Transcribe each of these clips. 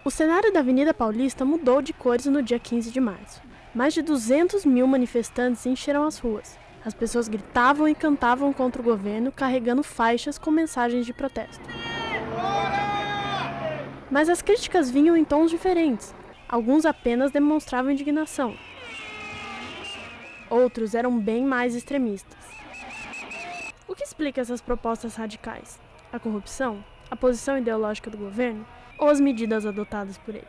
O cenário da Avenida Paulista mudou de cores no dia 15 de março. Mais de 200 mil manifestantes encheram as ruas. As pessoas gritavam e cantavam contra o governo, carregando faixas com mensagens de protesto. Mas as críticas vinham em tons diferentes. Alguns apenas demonstravam indignação. Outros eram bem mais extremistas. O que explica essas propostas radicais? A corrupção? A posição ideológica do governo? Ou as medidas adotadas por ele?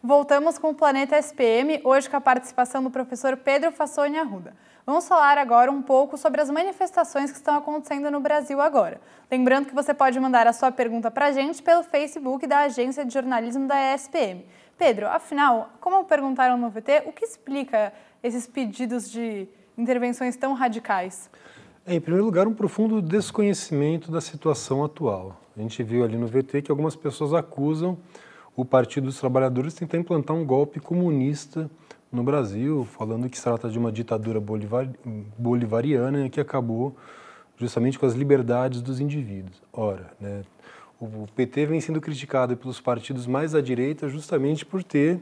Voltamos com o Planeta SPM, hoje com a participação do professor Pedro Fassoni Arruda. Vamos falar agora um pouco sobre as manifestações que estão acontecendo no Brasil agora. Lembrando que você pode mandar a sua pergunta para a gente pelo Facebook da Agência de Jornalismo da SPM. Pedro, afinal, como perguntaram no VT, o que explica esses pedidos de intervenções tão radicais? Em primeiro lugar, um profundo desconhecimento da situação atual. A gente viu ali no VT que algumas pessoas acusam o Partido dos Trabalhadores de tentar implantar um golpe comunista no Brasil, falando que se trata de uma ditadura bolivariana que acabou justamente com as liberdades dos indivíduos. Ora, né, o PT vem sendo criticado pelos partidos mais à direita justamente por ter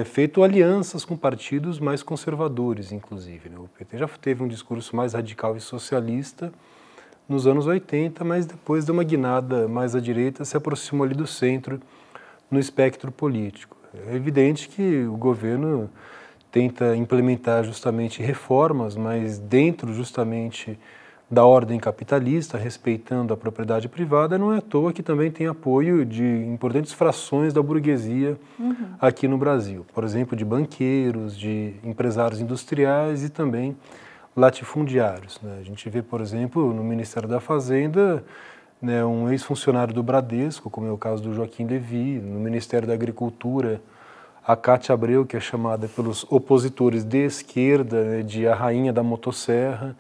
feito alianças com partidos mais conservadores, inclusive, né? O PT já teve um discurso mais radical e socialista nos anos 80, mas depois deu uma guinada mais à direita, se aproximou ali do centro no espectro político. É evidente que o governo tenta implementar justamente reformas, mas dentro justamente da ordem capitalista, respeitando a propriedade privada, não é à toa que também tem apoio de importantes frações da burguesia aqui no Brasil. Por exemplo, de banqueiros, de empresários industriais e também latifundiários, né? A gente vê, por exemplo, no Ministério da Fazenda, né, um ex-funcionário do Bradesco, como é o caso do Joaquim Levy, no Ministério da Agricultura, a Cátia Abreu, que é chamada pelos opositores de esquerda, né, de a rainha da motosserra.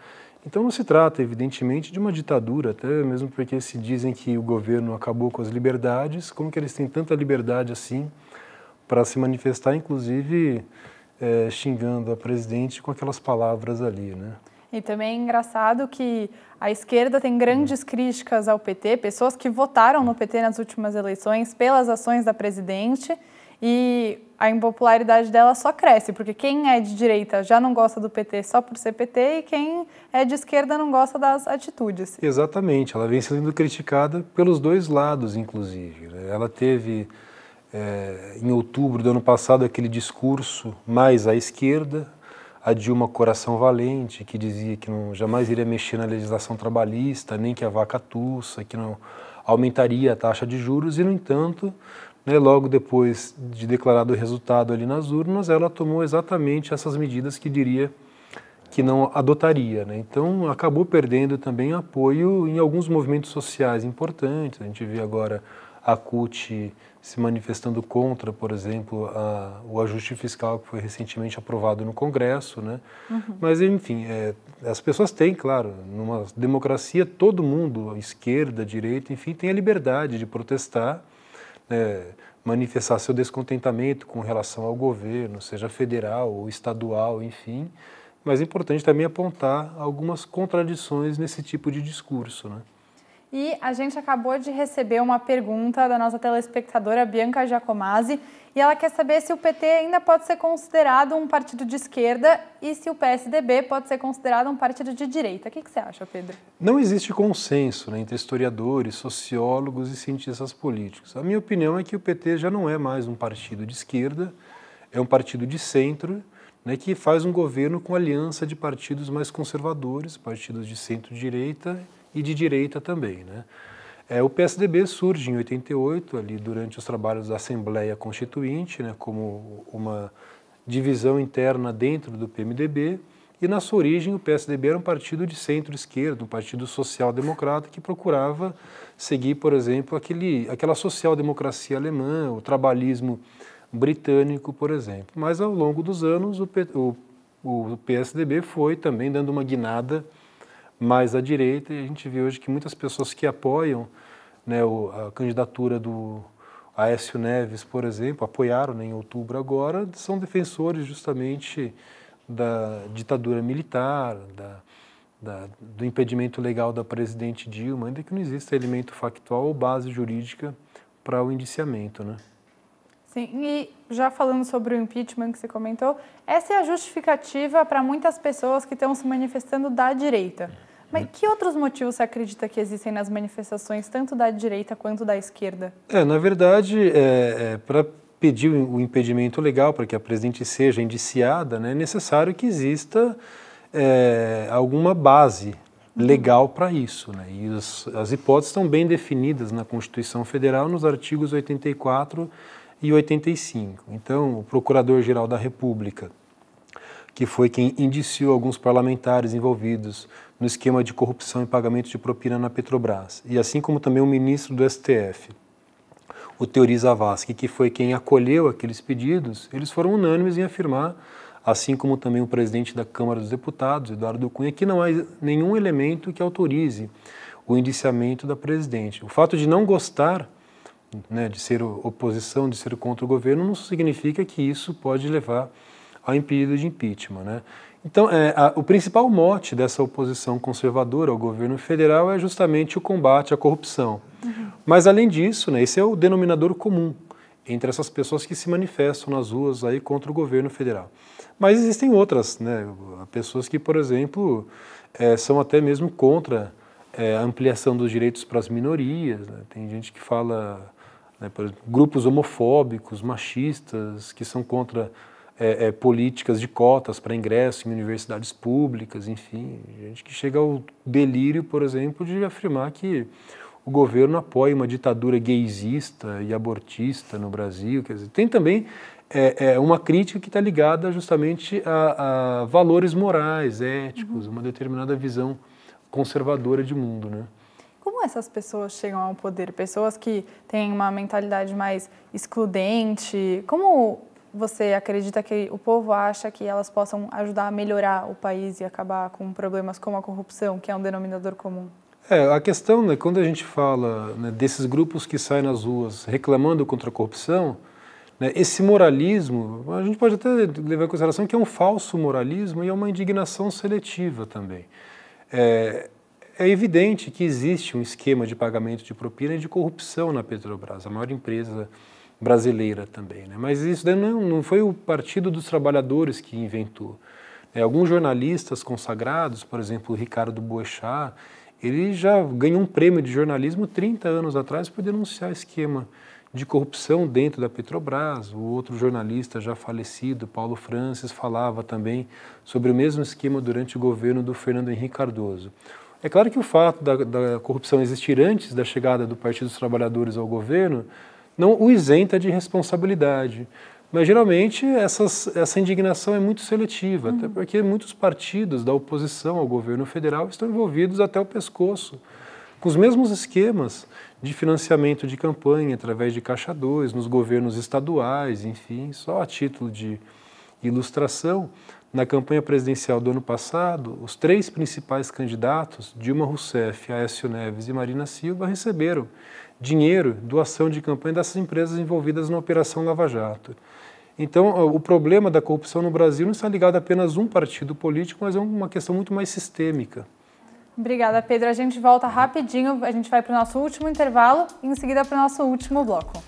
Então não se trata, evidentemente, de uma ditadura, até mesmo porque se dizem que o governo acabou com as liberdades, como que eles têm tanta liberdade assim para se manifestar, inclusive xingando a presidente com aquelas palavras ali, né? E também é engraçado que a esquerda tem grandes críticas ao PT, pessoas que votaram no PT nas últimas eleições pelas ações da presidente, e a impopularidade dela só cresce, porque quem é de direita já não gosta do PT só por ser PT e quem é de esquerda não gosta das atitudes. Exatamente, ela vem sendo criticada pelos dois lados, inclusive, né? Ela teve, em outubro do ano passado, aquele discurso mais à esquerda, a Dilma Coração Valente, que dizia que não, jamais iria mexer na legislação trabalhista, nem que a vaca tussa, que não aumentaria a taxa de juros, e, no entanto, né, logo depois de declarado o resultado ali nas urnas, ela tomou exatamente essas medidas que diria que não adotaria, né? Então, acabou perdendo também apoio em alguns movimentos sociais importantes. A gente vê agora a CUT se manifestando contra, por exemplo, o ajuste fiscal que foi recentemente aprovado no Congresso, né? Mas, enfim, as pessoas têm, claro, numa democracia, todo mundo, esquerda, direita, enfim, tem a liberdade de protestar, né, manifestar seu descontentamento com relação ao governo, seja federal ou estadual, enfim. Mas é importante também apontar algumas contradições nesse tipo de discurso, né? E a gente acabou de receber uma pergunta da nossa telespectadora Bianca Giacomazzi, e ela quer saber se o PT ainda pode ser considerado um partido de esquerda e se o PSDB pode ser considerado um partido de direita. O que você acha, Pedro? Não existe consenso, né, entre historiadores, sociólogos e cientistas políticos. A minha opinião é que o PT já não é mais um partido de esquerda, é um partido de centro, né, que faz um governo com aliança de partidos mais conservadores, partidos de centro-direita e de direita também, né? O PSDB surge em 88, ali durante os trabalhos da Assembleia Constituinte, né, como uma divisão interna dentro do PMDB, e na sua origem o PSDB era um partido de centro-esquerda, um partido social-democrata que procurava seguir, por exemplo, aquela social-democracia alemã, o trabalhismo britânico, por exemplo. Mas ao longo dos anos o PSDB foi também dando uma guinada mais à direita, e a gente vê hoje que muitas pessoas que apoiam, né, a candidatura do Aécio Neves, por exemplo, apoiaram, né, em outubro agora, são defensores justamente da ditadura militar, do impedimento legal da presidente Dilma, ainda que não exista elemento factual ou base jurídica para o indiciamento, né? Sim, e já falando sobre o impeachment que você comentou, essa é a justificativa para muitas pessoas que estão se manifestando da direita. Mas que outros motivos você acredita que existem nas manifestações, tanto da direita quanto da esquerda? Na verdade, para pedir o impedimento legal, para que a presidente seja indiciada, né, é necessário que exista alguma base legal para isso, né? E as hipóteses estão bem definidas na Constituição Federal, nos artigos 84 e 85. Então, o Procurador-Geral da República, que foi quem indiciou alguns parlamentares envolvidos no esquema de corrupção e pagamento de propina na Petrobras, e assim como também o ministro do STF, o Teori Zavascki, que foi quem acolheu aqueles pedidos, eles foram unânimes em afirmar, assim como também o presidente da Câmara dos Deputados, Eduardo Cunha, que não há nenhum elemento que autorize o indiciamento da presidente. O fato de não gostar, né, de ser oposição, de ser contra o governo, não significa que isso pode levar ao pedido de impeachment, né? Então, o principal mote dessa oposição conservadora ao governo federal é justamente o combate à corrupção. Mas, além disso, né, esse é o denominador comum entre essas pessoas que se manifestam nas ruas aí contra o governo federal. Mas existem outras, né, pessoas que, por exemplo, são até mesmo contra a ampliação dos direitos para as minorias, né? Tem gente que fala, né, por exemplo, grupos homofóbicos, machistas, que são contra políticas de cotas para ingresso em universidades públicas, enfim, gente que chega ao delírio, por exemplo, de afirmar que o governo apoia uma ditadura gaysista e abortista no Brasil. Quer dizer, tem também uma crítica que está ligada justamente a valores morais, éticos, uma determinada visão conservadora de mundo, né? Como essas pessoas chegam ao poder? Pessoas que têm uma mentalidade mais excludente, como você acredita que o povo acha que elas possam ajudar a melhorar o país e acabar com problemas como a corrupção, que é um denominador comum? A questão, né, quando a gente fala, né, desses grupos que saem nas ruas reclamando contra a corrupção, né, esse moralismo, a gente pode até levar em consideração que é um falso moralismo e é uma indignação seletiva também. É evidente que existe um esquema de pagamento de propina e de corrupção na Petrobras, a maior empresa brasileira também, né? Mas isso daí não foi o Partido dos Trabalhadores que inventou. Alguns jornalistas consagrados, por exemplo, o Ricardo Boechat, ele já ganhou um prêmio de jornalismo 30 anos atrás por denunciar esquema de corrupção dentro da Petrobras. O outro jornalista já falecido, Paulo Francis, falava também sobre o mesmo esquema durante o governo do Fernando Henrique Cardoso. É claro que o fato da corrupção existir antes da chegada do Partido dos Trabalhadores ao governo não o isenta de responsabilidade. Mas, geralmente, essa indignação é muito seletiva, até porque muitos partidos da oposição ao governo federal estão envolvidos até o pescoço, com os mesmos esquemas de financiamento de campanha através de Caixa 2, nos governos estaduais, enfim, só a título de ilustração. Na campanha presidencial do ano passado, os 3 principais candidatos, Dilma Rousseff, Aécio Neves e Marina Silva, receberam dinheiro, doação de campanha dessas empresas envolvidas na Operação Lava Jato. Então, o problema da corrupção no Brasil não está ligado a apenas um partido político, mas é uma questão muito mais sistêmica. Obrigada, Pedro. A gente volta rapidinho, a gente vai para o nosso último intervalo e em seguida para o nosso último bloco.